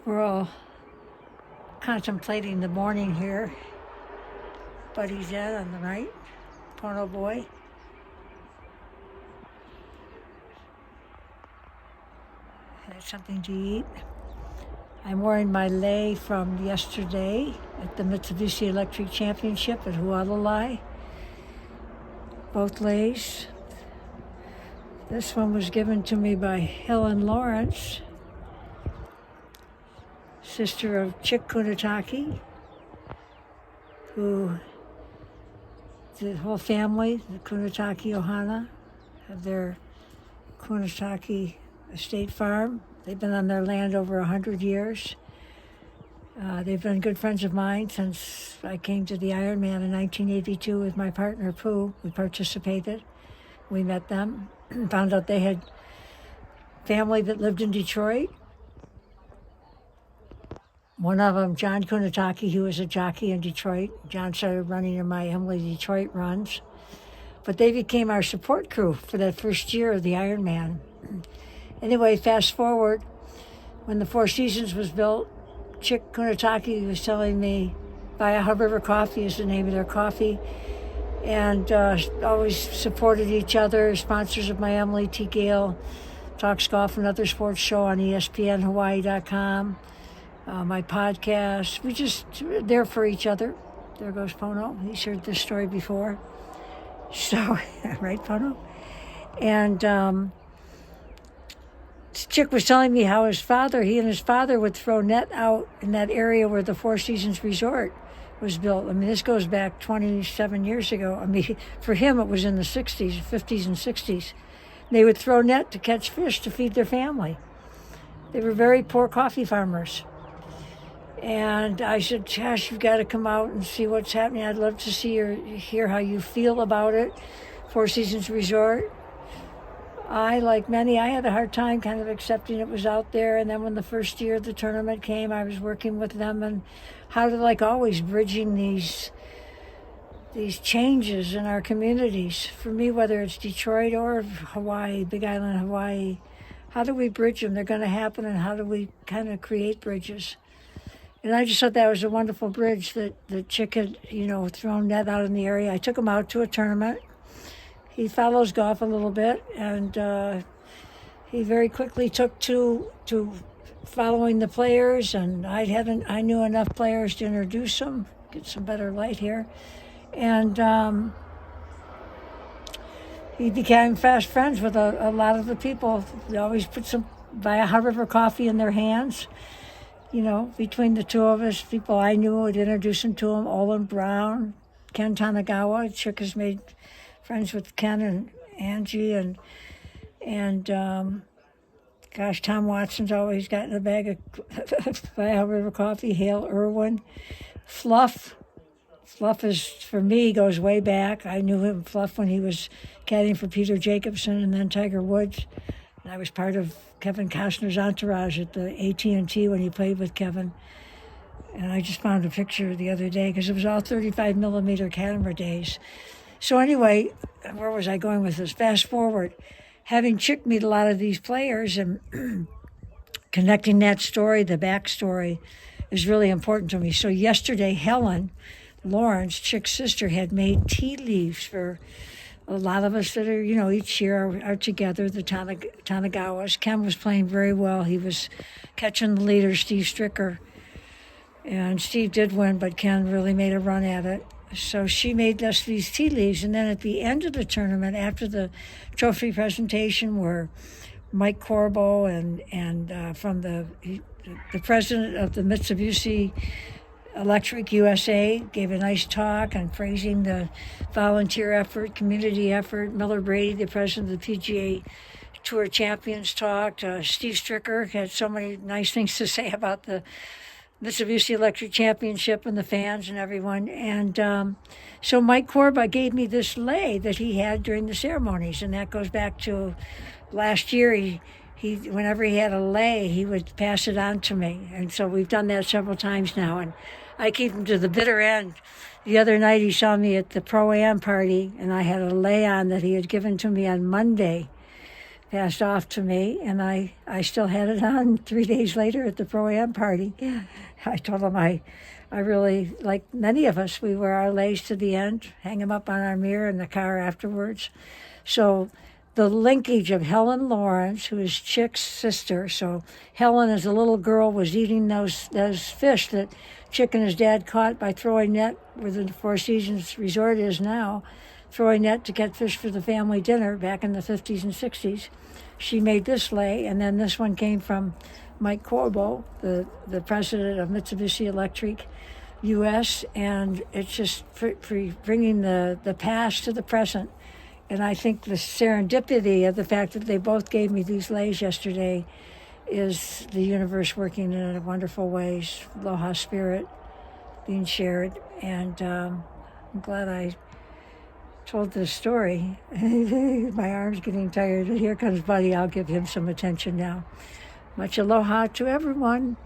We're all contemplating the morning here. Buddy's Ed on the right, Pono Boy. Had something to eat. I'm wearing my lei from yesterday at the Mitsubishi Electric Championship at Hualalai. Both leis. This one was given to me by Helen Lawrence, sister of Chick Kunitake, who the whole family, the Kunitake Ohana, have their Kunitake estate farm. They've been on their land over 100 years. They've been good friends of mine since I came to the Ironman in 1982 with my partner, Pooh. We participated. We met them, found out they had family that lived in Detroit. One of them, John Kunitake, he was a jockey in Detroit. John started running in my Emily Detroit runs. But they became our support crew for that first year of the Ironman. Anyway, fast forward, when the Four Seasons was built, Chick Kunitake was telling me Via River Coffee is the name of their coffee, and always supported each other, sponsors of my Emily, T Gail, Talks Golf and Other Sports Show on ESPNHawaii.com, my podcast. We just there for each other. There goes Pono. He's heard this story before. So, right, Pono? And Chick was telling me how he and his father would throw net out in that area where the Four Seasons Resort was built. I mean, this goes back 27 years ago. I mean, for him, it was in the 60s, 50s and 60s. They would throw net to catch fish to feed their family. They were very poor coffee farmers. And I said, Josh, you've got to come out and see what's happening. I'd love to see or hear how you feel about it. Four Seasons Resort. Like many, I had a hard time kind of accepting it was out there. And then when the first year of the tournament came, I was working with them and how to, like always, bridging these changes in our communities. For me, whether it's Detroit or Hawaii, Big Island, Hawaii, how do we bridge them? They're going to happen, and how do we kind of create bridges? And I just thought that was a wonderful bridge that Chick had, thrown net out in the area. I took him out to a tournament. He follows golf a little bit, and he very quickly took to following the players, and I knew enough players to introduce him, get some better light here, and he became fast friends with a lot of the people. They always put some Via River coffee in their hands. Between the two of us, people I knew would introduce him to him. Olin Brown, Ken Tanagawa. Chick has made friends with Ken and Angie, and Tom Watson's always gotten a bag of Via River coffee. Hale Irwin. Fluff is, for me, goes way back. I knew him, Fluff, when he was caddying for Peter Jacobson and then Tiger Woods. And I was part of Kevin Costner's entourage at the AT&T when he played with Kevin. And I just found a picture the other day because it was all 35 millimeter camera days. So anyway, where was I going with this? Fast forward, having Chick meet a lot of these players and connecting that story, the backstory, is really important to me. So yesterday, Helen Lawrence, Chick's sister, had made tea leaves for a lot of us that are, each year are together, the Tanagawas. Ken was playing very well. He was catching the leader, Steve Stricker. And Steve did win, but Ken really made a run at it. So she made us these tea leaves. And then at the end of the tournament, after the trophy presentation, where Mike Corbo and from the president of the Mitsubishi Electric USA gave a nice talk on praising the volunteer effort, community effort. Miller Brady, the president of the PGA Tour Champions, talked. Steve Stricker had so many nice things to say about the Mitsubishi Electric Championship and the fans and everyone. And so Mike Corba gave me this lei that he had during the ceremonies, and that goes back to last year. He whenever he had a lei, he would pass it on to me. And so we've done that several times now, and I keep him to the bitter end. The other night he saw me at the Pro-Am party, and I had a lei on that he had given to me on Monday passed off to me, and I still had it on 3 days later at the Pro-Am party. I told him I really, like many of us, we wear our lays to the end, hang them up on our mirror in the car afterwards. So the linkage of Helen Lawrence, who is Chick's sister. So Helen, as a little girl, was eating those fish that Chick and his dad caught by throwing net where the Four Seasons Resort is now, throwing net to get fish for the family dinner back in the 50s and 60s. She made this lei, and then this one came from Mike Corbo, the president of Mitsubishi Electric U.S., and it's just for bringing the past to the present. And I think the serendipity of the fact that they both gave me these leis yesterday is the universe working in wonderful ways, aloha spirit being shared. And I'm glad I told this story. My arm's getting tired. Here comes Buddy. I'll give him some attention now. Much aloha to everyone.